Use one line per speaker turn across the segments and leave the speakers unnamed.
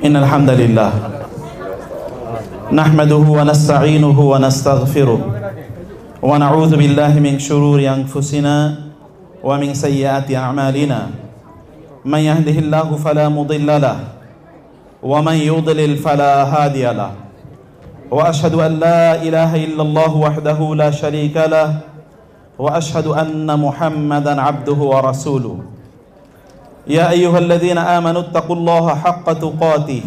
إن الحمد لله نحمده ونستعينه ونستغفره ونعوذ بالله من شرور أنفسنا ومن سيئات أعمالنا من يهده الله فلا مضل له ومن يضلل فلا هادي له وأشهد أن لا إله إلا الله وحده لا شريك له وأشهد أن محمدا عبده ورسوله يا أيها الذين آمنوا اتقوا الله حق تقاته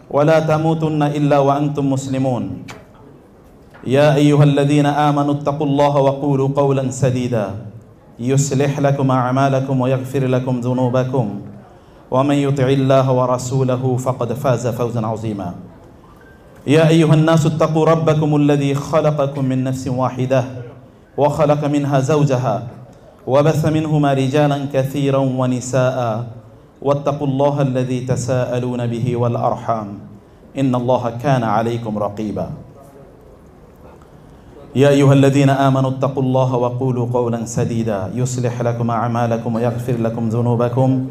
ولا تموتن إلا وأنتم مسلمون يا أيها الذين آمنوا اتقوا الله وقولوا قولا سديدا يصلح لكم أعمالكم ويغفر لكم ذنوبكم ومن يطع الله ورسوله فقد فاز فوزا عظيما يا أيها الناس اتقوا ربكم الذي خلقكم من نفس واحدة وخلق منها زوجها وبث منهما رجالا كثيرا ونساء واتقوا الله الذي تساءلون به والأرحام إن الله كان عليكم رقيبا يا أيها الذين آمنوا اتقوا الله وقولوا قولا سديدا يصلح لكم أعمالكم ويغفر لكم ذنوبكم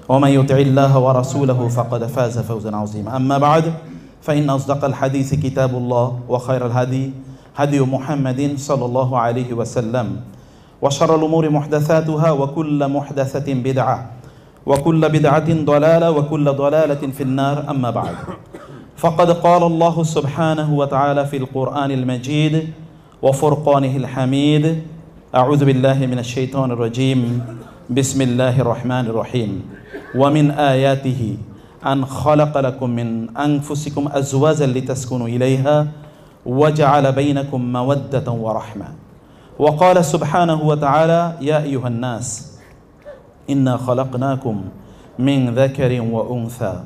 ومن يطع الله ورسوله فقد فاز فوزا عظيما أما بعد فإن أصدق الحديث كتاب الله وخير الهدي هدي محمد صلى الله عليه وسلم وشر الأمور محدثاتها وكل محدثة بدعة وكل بدعة ضلالة وكل ضلالة في النار أما بعد فقد قال الله سبحانه وتعالى في القرآن المجيد وفرقانه الحميد أعوذ بالله من الشيطان الرجيم بسم الله الرحمن الرحيم ومن آياته أن خلق لكم من أنفسكم أزواجا لتسكنوا إليها وجعل بينكم مودة ورحمة وقال سبحانه وتعالى يا أيها الناس إنا خلقناكم من ذكر وأنثى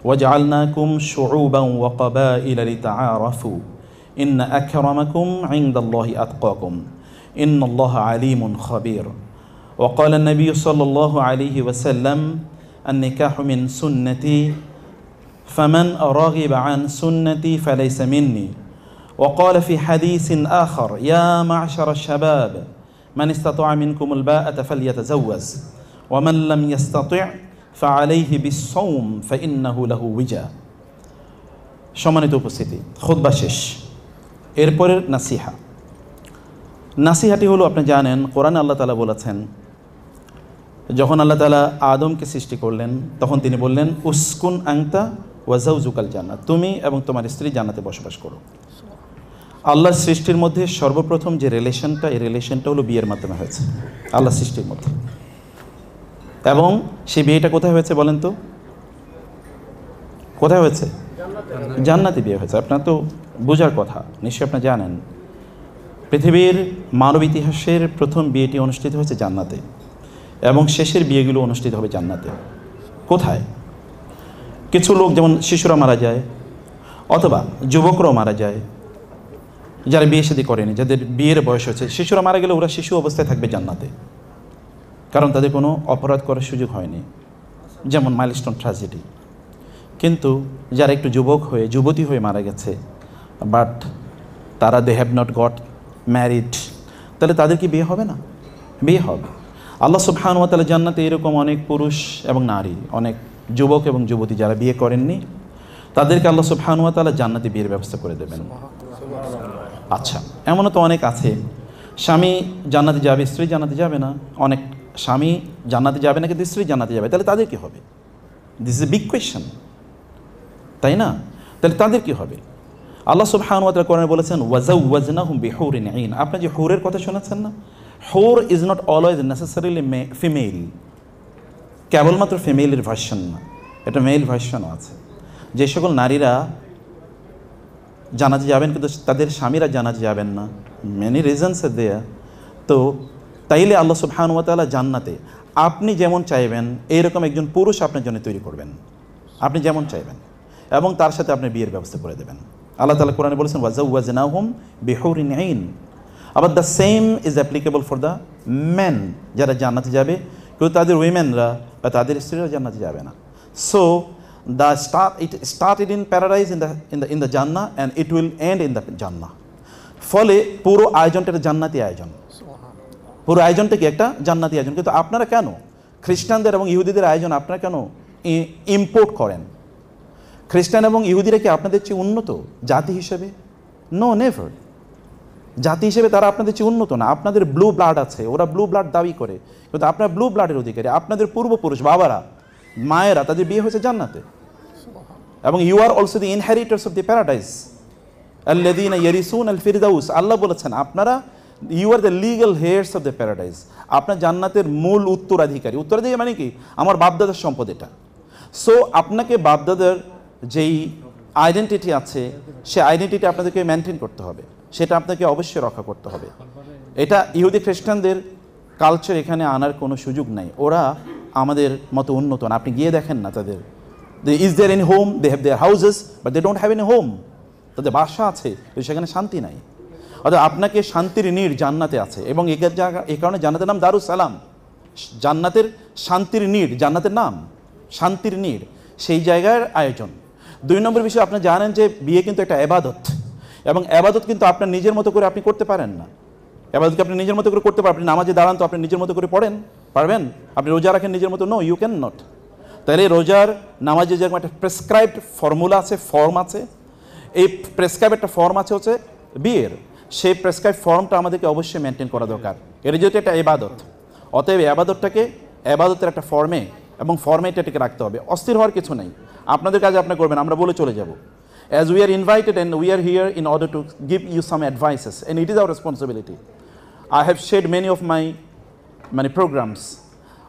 وجعلناكم شعوبا وقبائل لتعارفوا إن أكرمكم عند الله أتقاكم إن الله عليم خبير وقال النبي صلى الله عليه وسلم النكاح من سنتي فمن رغب عن سنتي فليس مني وقال في حديث آخر يا معشر الشباب من استطاع منكم الباءة فليتزوج ومن لم يستطع فعليه بالصوم فإنه له وجا সম্মানিত উপস্থিতি খুতবা শেষ এরপরের নাসিহাটি হলো আপনি জানেন কোরআনে আল্লাহ তাআলা বলেছেন যখন আল্লাহ তাআলা আদমকে সৃষ্টি করলেন তখন তিনি বললেন উসকুন আনতা ওয়া যাওজুকাল জান্নাত তুমি এবং তোমার স্ত্রী জান্নাতে বসবাস করো আল্লাহর সৃষ্টির মধ্যে সর্বপ্রথম যে রিলেশনটা এই রিলেশনটা হলো বিয়ের মাধ্যমে হয়েছে আল্লাহ সৃষ্টির মধ্যে এবং সেই বিয়েটা কোথায় হয়েছে বলেন তো কোথায় হয়েছে জান্নাতে বিয়ে হয়েছে আপনার তো বোঝার কথা নিশ্চয়ই আপনি জানেন পৃথিবীর মানব ইতিহাসের প্রথম বিয়েটি অনুষ্ঠিত হয়েছে জান্নাতে এবং শেষের বিয়েগুলো অনুষ্ঠিত হবে জান্নাতে কোথায় কিছু লোক যেমন শিশুরা মারা যায় অথবা যুবকরাও মারা যায় যারা বিয়ে শাদী করেনি যাদের বিয়ের বয়স হয়েছে শিশুরা মারা গেলে ওরা শিশু অবস্থায় থাকবে জান্নাতে কারণ তাদের কোনো অপরাধ করার সুযোগ হয়নি যেমন মাইলস্টোন ট্র্যাজেডি কিন্তু যারা একটু যুবক হয়ে যুবতী হয়ে মারা গেছে বাট তারা they have not got married তাহলে তাদের কি বিয়ে হবে না বিয়ে হবে আল্লাহ সুবহানাহু ওয়া তাআলা জান্নাতে এরকম অনেক পুরুষ এবং নারী অনেক যুবক এবং যুবতী যারা বিয়ে করেননি তাদেরকে আল্লাহ সুবহানাহু ওয়া তাআলা জান্নাতে বিয়ের ব্যবস্থা করে দেবেন আচ্ছা এমনও তো অনেক আছে স্বামী জান্নাতে যাবে স্ত্রী জান্নাতে যাবে না অনেক স্বামী জান্নাতে যাবে না কিন্তু স্ত্রী জান্নাতে যাবে তাহলে তাদের কী হবে this is a big question তাই না তাহলে তাদের কী হবে আল্লাহ সুবহানাহু ওয়া তাআলা কোরআনে বলেছেন ওয়াজাওয়াজনাহুম বিহুরিন আইন আপনি যে হুরের কথা শোনাচ্ছেন না হুর is not always necessarily female কেবলমাত্র ফিমেলের ভার্সন না এটা মেল ভার্সনও আছে যে সকল নারীরা জানাতে যাবেন কিন্তু তাদের স্বামীরা জানাতে যাবেন না মেনি রিজনস আর দেয়ার তো তাইলে আল্লাহ সুবহানাহু ওয়া তাআলা জান্নাতে আপনি যেমন চাইবেন এইরকম একজন পুরুষ আপনার জন্য তৈরি করবেন আপনি যেমন চাইবেন এবং তার সাথে আপনি বিয়ের ব্যবস্থা করে দেবেন আল্লাহ তাআলা কোরআনে বলেছেন ওয়াজাওয়াজনাহুম বিহুরিন আইন আবার the same is applicable for the men যারা জান্নাতে যাবে কিন্তু তাদের উইমেনরা বা তাদের স্ত্রীরা জান্নাতে যাবে না so it started in paradise in the Jannah and it will end in the Jannah ফলে পুরো আয়োজনটা একটা জান্নাতি আয়োজন পুরো আয়োজনটা কি একটা জান্নাতি আয়োজন কিন্তু আপনারা কেন খ্রিস্টানদের এবং ইহুদিদের আয়োজন আপনারা কেন ইম্পোর্ট করেন খ্রিস্টান এবং ইহুদিরা কি আপনাদের চেয়ে উন্নত জাতি হিসেবে? No, never. জাতি হিসেবে তারা আপনাদের চেয়ে উন্নত না। আপনাদের ব্লু ব্লাড আছে, ওরা ব্লু ব্লাড দাবি করে, কিন্তু আপনার ব্লু ব্লাডের অধিকারী। আপনাদের পূর্বপুরুষ বাবারা, মায়েরা, তাদের বিয়ে হয়েছে জান্নাতে, এবং you are also the inheritors of the paradise আল্লাযীনা ইয়ারিসুনা আল ফিরদাউস। আল্লাহ বলেছেন আপনারা, you are the legal heirs of the paradise. আপনার জান্নাতের মূল উত্তরাধিকারী। উত্তরাধিকারী মানে কি? আমার বাপদাদার সম্পদ এটা। সো আপনাকে বাপদাদার যেই আইডেন্টিটি আছে, সে আইডেন্টিটি আপনাদেরকে মেনটেন করতে হবে, সেটা আপনাকে অবশ্যই রক্ষা করতে হবে। এটা ইহুদি খ্রিস্টানদের কালচার এখানে আনার কোনো সুযোগ নাই। ওরা আমাদের মতো উন্নত না। আপনি গিয়ে দেখেন না তাদের, is there any home, they have their houses but they don't have any home. তাদের বাসা আছে কিন্তু সেখানে শান্তি নাই। অর্থাৎ আপনাকে শান্তির নীড় জান্নাতে আছে, এবং এই কারণে জান্নাতের নাম দারুস সালাম। জান্নাতের শান্তির নীড়, জান্নাতের নাম শান্তির নীড়, সেই জায়গার আয়োজন। 2 নম্বর বিষয়, আপনি জানেন যে বিয়ে কিন্তু একটা এবাদত, এবং এবাদত কিন্তু আপনার নিজের মতো করে আপনি করতে পারেন না। এবাদতকে আপনি নিজের মতো করে করতে পারেন। আপনি নামাজে দাঁড়ান তো আপনি নিজের মতো করে পড়েন, পারবেন? আপনি রোজা রাখেন নিজের মতো? No, you cannot. তাহলে রোজার, নামাজে যেরকম একটা প্রেসক্রাইবড ফর্মুলা আছে, ফর্ম আছে, এই প্রেসক্রাইব একটা ফর্ম আছে হচ্ছে বিয়ের, সেই প্রেসক্রাইব ফর্মটা আমাদেরকে অবশ্যই মেনটেন করা দরকার। এটা যেহেতু একটা এবাদত, অতএব এবাদতটাকে এবাদতের একটা ফর্মে এবং ফর্মেটটাকে রাখতে হবে। অস্থির হওয়ার কিছু নেই। আপনাদের কাজে আপনি করবেন, আমরা বলে চলে যাব। As we are invited and we are here in order to give you some advices, and it is our responsibility. I have shared many of my programs.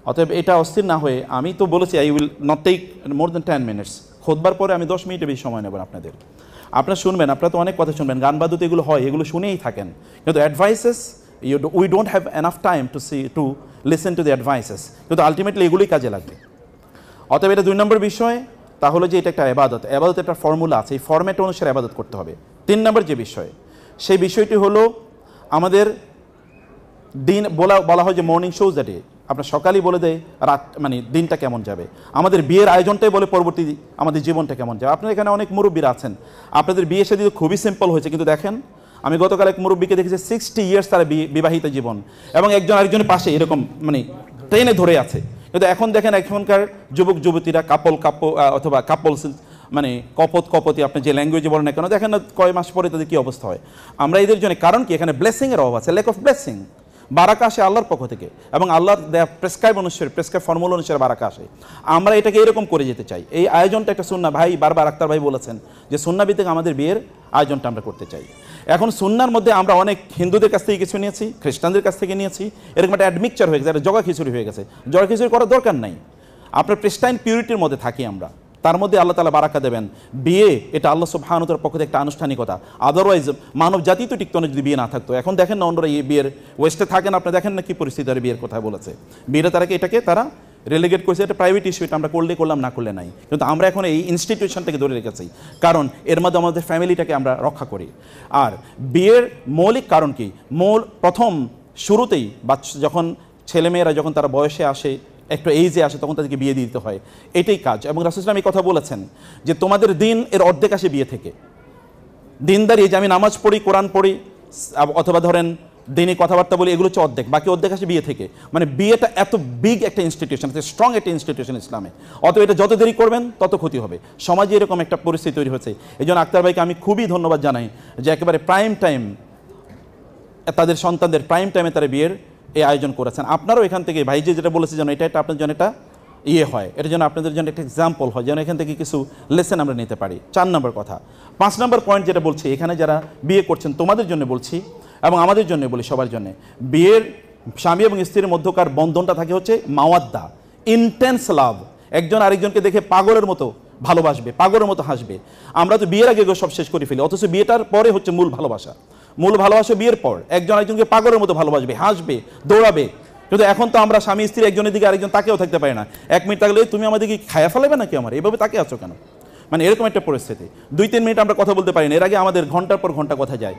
অতএব এটা অস্থির না হয়ে, আমি তো বলেছি I will not take more than 10 minutes. খুতবার পরে আমি 10 মিনিটের বেশি সময় নেব আপনাদের। আপনারা শুনবেন, আপনারা তো অনেক কথা শুনবেন, গান বাদ্যতে এগুলো হয়, এগুলো শুনেই থাকেন, কিন্তু advises we don't have enough time to listen to the advices, কিন্তু আলটিমেটলি এগুলোই কাজে লাগবে। অতএব এটা 2 নম্বর বিষয়, তাহলে যে এটা একটা এবাদত, এবাদতের একটা ফর্মুলা আছে, এই ফর্মেট অনুসারে এবাদত করতে হবে। 3 নম্বর যে বিষয়, সেই বিষয়টি হলো আমাদের দিন বলা হয় যে মর্নিং শোজ দ্য ডে। আপনার সকালেই বলে দেয় রাত, দিনটা কেমন যাবে। আমাদের বিয়ের আয়োজনটাই বলে পরবর্তী আমাদের জীবনটা কেমন যাবে। আপনার এখানে অনেক মুরব্বীরা আছেন, আপনাদের বিয়ে শাদী খুবই সিম্পল হয়েছে, কিন্তু দেখেন আমি গতকাল এক মুরব্বীকে দেখেছি 60 ইয়ার্স তার বিবাহিত জীবন, এবং একজন আরেকজনের পাশে এরকম ট্রেনে ধরে আছে। কিন্তু এখন দেখেন এখনকার যুবক যুবতীরা অথবা কাপলস, কপতি, আপনি যে ল্যাঙ্গুয়েজে বলেন না কেন, দেখেন না কয় মাস পরে তাদের কী অবস্থা হয়। আমরা এদের জন্য, কারণ কি, এখানে ব্লেসিংয়ের অভাব আছে, ল্যাক অফ ব্লেসিং। বারাকা আসে আল্লাহর পক্ষ থেকে, এবং আল্লাহর প্রেসক্রাইব ফর্মুলা অনুসারে বারাকা আসে। আমরা এটাকে এরকম করে যেতে চাই। এই আয়োজনটা একটা সুন্নাহ। ভাই বারবার আক্তার ভাই বলেছেন যে সুন্নাহ ভিত্তিক আমাদের বিয়ের আয়োজনটা আমরা করতে চাই। এখন সুন্নাহর মধ্যে আমরা অনেক হিন্দুদের কাছ থেকে কিছু নিয়েছি, খ্রিস্টানদের কাছ থেকে নিয়েছি, এরকম একটা অ্যাডমিকচার হয়ে গেছে, একটা জগা খিচুড়ি হয়ে গেছে। জগা খিচুড়ি করার দরকার নাই। আপনার প্রেস্টাইন পিউরিটির মধ্যে থাকি আমরা, তার মধ্যে আল্লাহ তাআলা বারাকা দেবেন। বিয়ে এটা আল্লাহ সুবহানাহু ওয়া তাআলার পক্ষ থেকে একটা আনুষ্ঠানিকতা। আদারওয়াইজ মানব জাতি তো টিকতো না যদি বিয়ে না থাকতো। এখন দেখেন না অন্যরা এই বিয়ের ওয়েস্টে থাকেন, আপনি দেখেন না কি পরিস্থিতি, তারা বিয়ের কথা বলেছে। বিয়েটা এটাকে তারা রেলিগেট করেছে, এটা প্রাইভেট ইস্যু, এটা আমরা করলাম না করলে নাই। কিন্তু আমরা এখন এই ইনস্টিটিউশনটাকে ধরে রেখেছি, কারণ এর মধ্যে আমাদের ফ্যামিলিটাকে আমরা রক্ষা করি। আর বিয়ের মৌলিক কারণ কি, প্রথম শুরুতেই যখন ছেলেমেয়েরা যখন তারা বয়সে আসে, একটা এইজে আসে, তখন তাদেরকে বিয়ে দিতে হয়, এটাই কাজ। এবং রাসূল সাল্লাল্লাহু আলাইহি ওয়াসাল্লাম এই কথা বলেছেন যে তোমাদের দিন এর অর্ধেক আসে বিয়ে থেকে। দিনদারি, যে আমি নামাজ পড়ি, কোরআন পড়ি, অথবা ধরেন দিনে কথাবার্তা বলি, এগুলো হচ্ছে অর্ধেক, বাকি অর্ধেক আসে বিয়ে থেকে। বিয়েটা এত বিগ একটা ইনস্টিটিউশন, স্ট্রং একটা ইনস্টিটিউশন ইসলামে। অতএব এটা যত দেরি করবেন তত ক্ষতি হবে। সমাজে এরকম একটা পরিস্থিতি তৈরি হয়েছে। এই জন্য আক্তার ভাইকে আমি খুবই ধন্যবাদ জানাই যে একেবারে প্রাইম টাইম, তাদের সন্তানদের প্রাইম টাইমে তারা বিয়ের এই আয়োজন করেছেন। আপনারাও এখান থেকে ভাই যেটা বলেছে যেন এটা আপনার জন্য এটা হয়, এটার জন্য আপনাদের জন্য একটা এক্সাম্পল হয়, যেন এখান থেকে কিছু লেসন আমরা নিতে পারি। 4 নম্বর কথা। 5 নম্বর পয়েন্ট যেটা বলছি, এখানে যারা বিয়ে করছেন তোমাদের জন্য বলছি, এবং আমাদের জন্য বলি, সবার জন্য। বিয়ের স্বামী এবং স্ত্রীর মধ্যকার বন্ধনটা থাকে হচ্ছে মাওয়াদ্দা, ইন্টেন্স লাভ। একজন আরেকজনকে দেখে পাগলের মতো ভালোবাসবে, পাগলের মতো হাসবে। আমরা তো বিয়ের আগে সব শেষ করে ফেলি, অথচ বিয়েটার পরে হচ্ছে মূল ভালোবাসা। মূল ভালোবাসা বিয়ের পর, একজন আরেকজনকে পাগলের মতো ভালোবাসবে, হাসবে, দৌড়াবে। কিন্তু এখন তো আমরা স্বামী স্ত্রী একজনের দিকে আরেকজন তাকেও থাকতে পারে না। 1 মিনিট থাকলে তুমি আমাদেরকে খায়া ফেলাবে নাকি, আমার এইভাবে তাকে আছো কেন, এরকম একটা পরিস্থিতি। 2-3 মিনিট আমরা কথা বলতে পারি না, এর আগে আমাদের ঘন্টার পর ঘন্টা কথা যায়।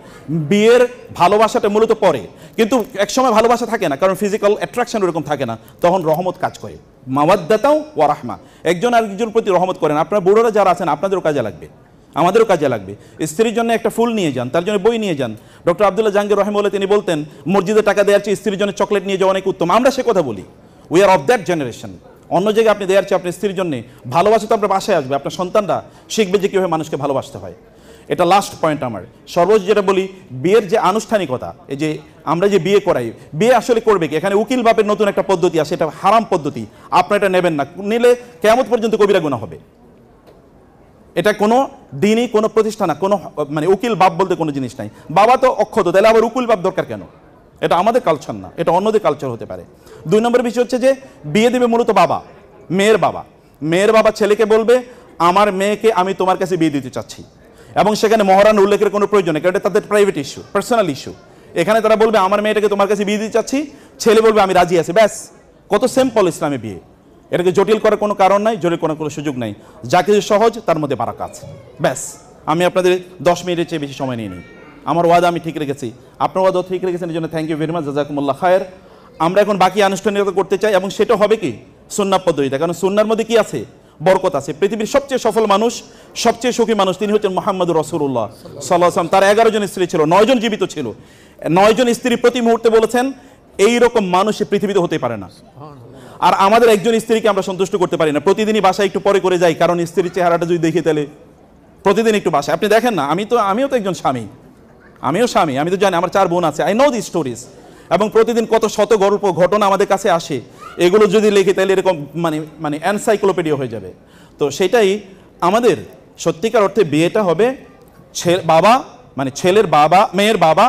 বিয়ের ভালোবাসাটা মূলত পরে, কিন্তু একসময় ভালোবাসা থাকে না, কারণ ফিজিক্যাল অ্যাট্রাকশন ওরকম থাকে না, তখন রহমত কাজ করে। মাওয়াদ্দাতাও ওয়া রাহমা, একজন আরেকজনের প্রতি রহমত করেন। আপনার বুড়োরা যারা আছেন আপনাদেরও কাজে লাগবে, আমাদেরও কাজে লাগবে। স্ত্রীর জন্য একটা ফুল নিয়ে যান, তার জন্য বই নিয়ে যান। ডক্টর আব্দুল্লাহ জাহাঙ্গীর রহিমাহুল্লাহ তিনি বলতেন, মসজিদে টাকা দেওয়ার চেয়ে স্ত্রীর জন্য চকলেট নিয়ে যাওয়া অনেক উত্তম। আমরা সে কথা বলি, we are of that generation. অন্য জায়গায় আপনি দেওয়ার চেয়ে আপনার স্ত্রীর জন্য ভালোবাসা তো আপনার বাসায় আসবে, আপনার সন্তানরা শিখবে যে কীভাবে মানুষকে ভালোবাসতে হয়। এটা লাস্ট পয়েন্ট আমার। সর্বোচ্চ যেটা বলি, বিয়ের যে আনুষ্ঠানিকতা, এই যে আমরা যে বিয়ে করাই, বিয়ে আসলে করবে কি? এখানে উকিল বাপের নতুন একটা পদ্ধতি আছে, এটা হারাম পদ্ধতি, আপনারা এটা নেবেন না, নিলে কিয়ামত পর্যন্ত কবিরা গুনাহ হবে। এটা কোনো দিনই কোনো প্রতিষ্ঠান, কোনো মানে উকিল বাপ বলতে কোনো জিনিস নাই। বাবা তো অক্ষত, তাহলে আবার উকিল বাপ দরকার কেন? এটা আমাদের কালচার না, এটা অন্যদের কালচার হতে পারে। 2 নম্বর বিষয় হচ্ছে যে বিয়ে দেবে মূলত বাবা, মেয়ের বাবা। মেয়ের বাবা ছেলেকে বলবে আমার মেয়েকে আমি তোমার কাছে বিয়ে দিতে চাচ্ছি, এবং সেখানে মহারান উল্লেখের কোনো প্রয়োজন নেই, কারণ এটা তাদের প্রাইভেট ইস্যু, পার্সোনাল ইস্যু। এখানে তারা বলবে আমার মেয়েটাকে তোমার কাছে বিয়ে দিতে চাচ্ছি, ছেলে বলবে আমি রাজি আছি, ব্যাস। কত সিম্পল ইসলামে বিয়ে, এটাকে জটিল করার কোনো কারণ নাই, জটিল করার কোনো সুযোগ নাই। যা কিছু সহজ তার মধ্যে বারাকা আছে, ব্যাস। আমি আপনাদের 10 মিনিটের চেয়ে বেশি সময় নিয়ে নিই। আমার ওয়াদা আমি ঠিক রেখেছি, আপনার ওয়াদাও ঠিক রেখেছেন, এই জন্য থ্যাংক ইউ ভেরি মাচ, জাযাকুমুল্লাহ খায়ের। আমরা এখন বাকি আনুষ্ঠানিকতা করতে চাই, এবং সেটা হবে কি সুন্নাহ পদ্ধতিতে, কারণ সুন্নাহর মধ্যে কি আছে? বরকত আছে। পৃথিবীর সবচেয়ে সফল মানুষ, সবচেয়ে সুখী মানুষ, তিনি হচ্ছেন মুহাম্মদুর রাসূলুল্লাহ সাল্লাল্লাহু আলাইহি ওয়াসাল্লাম। তার 11 জন স্ত্রী ছিল, 9 জন জীবিত ছিল। 9 জন স্ত্রী প্রতি মুহূর্তে বলেছেন এই রকম মানুষ পৃথিবীতে হতে পারে না। আর আমাদের একজন স্ত্রীকে আমরা সন্তুষ্ট করতে পারি না, প্রতিদিনই বাসায় একটু পরে করে যাই, কারণ স্ত্রীর চেহারাটা যদি দেখি তাহলে প্রতিদিন একটু বাসায়। আপনি দেখেন না, আমিও তো একজন স্বামী, আমি তো জানি, আমার 4 বোন আছে, আই নো দি স্টোরিজ। এবং প্রতিদিন কত শত গল্প ঘটনা আমাদের কাছে আসে, এগুলো যদি লিখি তাহলে এরকম মানে এনসাইক্লোপিডিয়া হয়ে যাবে। তো সেটাই আমাদের সত্যিকার অর্থে বিয়েটা হবে বাবা, মানে ছেলের বাবা, মেয়ের বাবা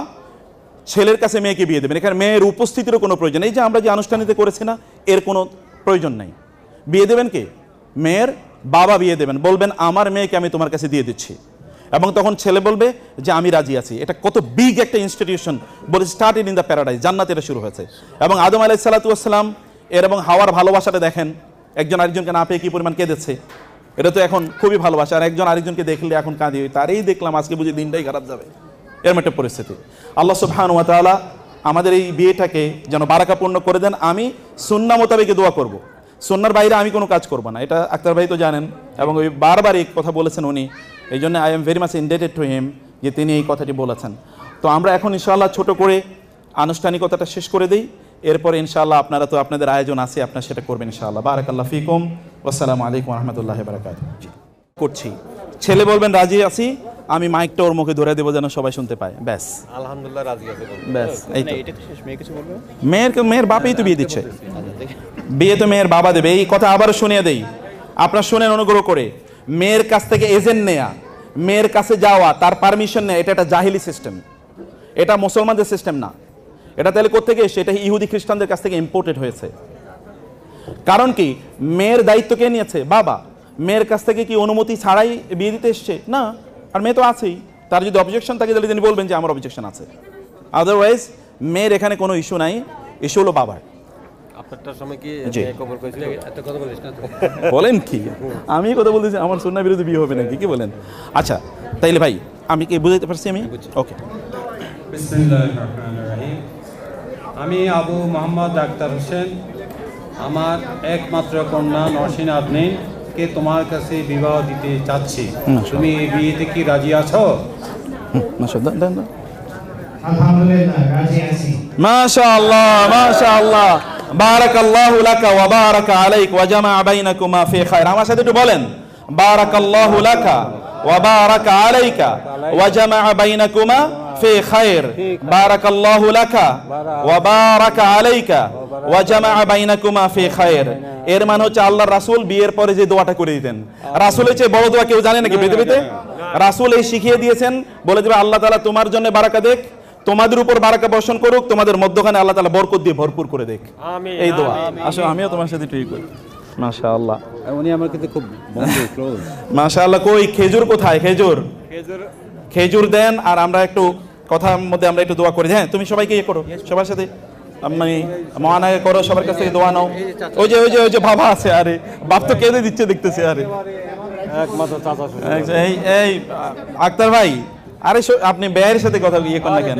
ছেলের কাছে মেয়েকে বিয়ে দেবেন। এখানে মেয়ের উপস্থিতিরও কোনো প্রয়োজন, এই যে আমরা যে আনুষ্ঠানিকতা করেছি না, এর কোনো প্রয়োজন নাই। বিয়ে দেবেন কে? মেয়ের বাবা বিয়ে দেবেন, বলবেন আমার মেয়েকে আমি তোমার কাছে দিয়ে দিচ্ছি, এবং তখন ছেলে বলবে যে আমি রাজি আছি। এটা কত বিগ একটা ইনস্টিটিউশন, বলে স্টার্টেড ইন দ্য প্যারাডাইস, জান্নাতে এটা শুরু হয়েছে। এবং আদম আলাইহিস সালাতু ওয়াস সালাম এর এবং হাওয়ার ভালোবাসাটা দেখেন, একজন আরেকজনকে না পেয়ে কি পরিমাণ কেঁদেছে। এটা তো এখন খুবই ভালোবাসা, আর একজন আরেকজনকে দেখলে এখন কাঁদি, তারই দেখলাম আজকে বুঝি দিনটাই খারাপ যাবে, এরকম একটা পরিস্থিতি। আল্লাহ সুবহানাহু ওয়া তাআলা আমাদের এই বিয়েটাকে যেন বারাকাপূর্ণ করে দেন। আমি সুন্নাহ মোতাবেক দোয়া করব, সুন্নাহর বাইরে আমি কোনো কাজ করব না, এটা আক্তার ভাই তো জানেন, এবং ওই বারবার এই কথা বলেছেন উনি, এই জন্য I am very much indebted to him যে তিনি এই কথাটি বলেছেন। তো আমরা এখন ইনশাআল্লাহ ছোট করে আনুষ্ঠানিকতাটা শেষ করে দিই, এরপরে ইনশাআল্লাহ আপনারা তো আপনাদের আয়োজন আছে, আপনারা সেটা করবেন ইনশাআল্লাহ। বারাকাল্লাহ ফিকুম, আসসালামু আলাইকুম ওয়া রাহমাতুল্লাহি ওয়া বারাকাতুহু। করছি, ছেলে বলবেন রাজি আছি, আমি মাইকটা ওর মুখে ধরে দেবো যেন সবাই শুনতে পায়, ব্যাস।
আলহামদুলিল্লাহ রাজি আছে,
ব্যাস। এই তো
এটা তো শেষ, মেয়ে কিছু বলবে?
মেয়ের বাবাই তো বিয়ে দিচ্ছে, বিয়ে তো মেয়ের বাবা দেবে। এই কথা আবার শুনিয়ে দেই, আপনারা শুনেন অনুগ্রহ করে। মেয়ের কাছ থেকে এজেন্ট নেয়া, মেয়ের কাছে যাওয়া, তার পারমিশন নেয়া, এটা একটা জাহিলি সিস্টেম, এটা মুসলমানদের সিস্টেম না। এটা তাহলে কোত্থেকে এসেছে? এটা ইহুদি খ্রিস্টানদের কাছ থেকে ইম্পোর্টেড হয়েছে। কারণ কি, মেয়ের দায়িত্ব কে নিয়েছে? বাবা। মেয়ের কাছ থেকে কি অনুমতি ছাড়াই বিয়ে দিতে এসছে? না। আর মেয়ে তো আছেই, তার যদি অবজেকশন থাকে তাহলে তিনি বলবেন যে আমার অবজেকশন আছে। আদারওয়াইজ মেয়ের এখানে কোনো ইস্যু নাই, ইস্যু হলো বাবার।
আপনারটার সময় কি কবর কইছিল? এত কথা বলিস না তো।
বলেন কি, আমি কথা বলতেছি, আমার সুন্নাহ বিরোধী বিয়ে হবে নাকি? কি বলেন? আচ্ছা তাইলে ভাই আমি কি বুঝাইতে পারছি? আমি ওকে।
বিসমিল্লাহির রহমানির রহিম। আমি আবু মোহাম্মদ আক্তার হোসেন, আমার একমাত্র কন্যা নরসিন আদনিন কে তোমার কাছে বিবাহ দিতে চাচ্ছি। তুমি এই বিয়েতে কি রাজি আছো?
মাশাআল্লাহ,
আলহামদুলিল্লাহ রাজি আছি।
মাশাআল্লাহ, মাশাআল্লাহ, বারাকাল্লাহু লাকা ওয়া বারাকা আলাইক ওয়া জামাআ বাইনাকুমা ফি খায়র। আমার সাথে একটু বলেন, বারাকাল্লাহু লাকা ওয়া বারাকা আলাইকা ওয়া জামাআ বাইনাকুমা ফি খায়র। বারাকাল্লাহু লাকা ওয়া বারাকা আলাইকা ওয়া জামাআ বাইনাকুমা ফি খায়র। এর মানে হচ্ছে আল্লাহর রাসূল বিয়ের পরে যে দোয়াটা করে দিতেন, রাসূলের চেয়ে বড় দোয়া কেউ জানে নাকি পৃথিবীতে? রাসূল এই শিখিয়ে দিয়েছেন, বলে দেবে আল্লাহ তাআলা তোমার জন্য বারাকা দেখ, তোমাদের উপর বারাকা বর্ষণ করুক, তোমাদের মধ্যখানে আল্লাহ তাআলা বরকত দিয়ে ভরপুর করে দেখ। এই দোয়া আসলে আমিও তোমার সাথে ঠিক করি। মাশাআল্লাহ,
উনি আমার কিন্তু খুব বন্ধু, ক্লোজ।
মাশাআল্লাহ। কই খেজুর কোথায়? খেজুর দেন, আর আমরা একটু কথার মধ্যে আমরা একটু দোয়া করি। হ্যাঁ, তুমি সবাইকে ইয়ে করো, সবার সাথে মানে মহানায় করো, সবার কাছ থেকে দোয়া নাও। ওই যে বাবা আছে, আরে বাপ তো কেঁদে দিচ্ছে দেখতেছে। আরে
একমাত্র চাচা।
এই আক্তার ভাই, আরে আপনি বেয়ের সাথে কথা ইয়ে করেন না কেন?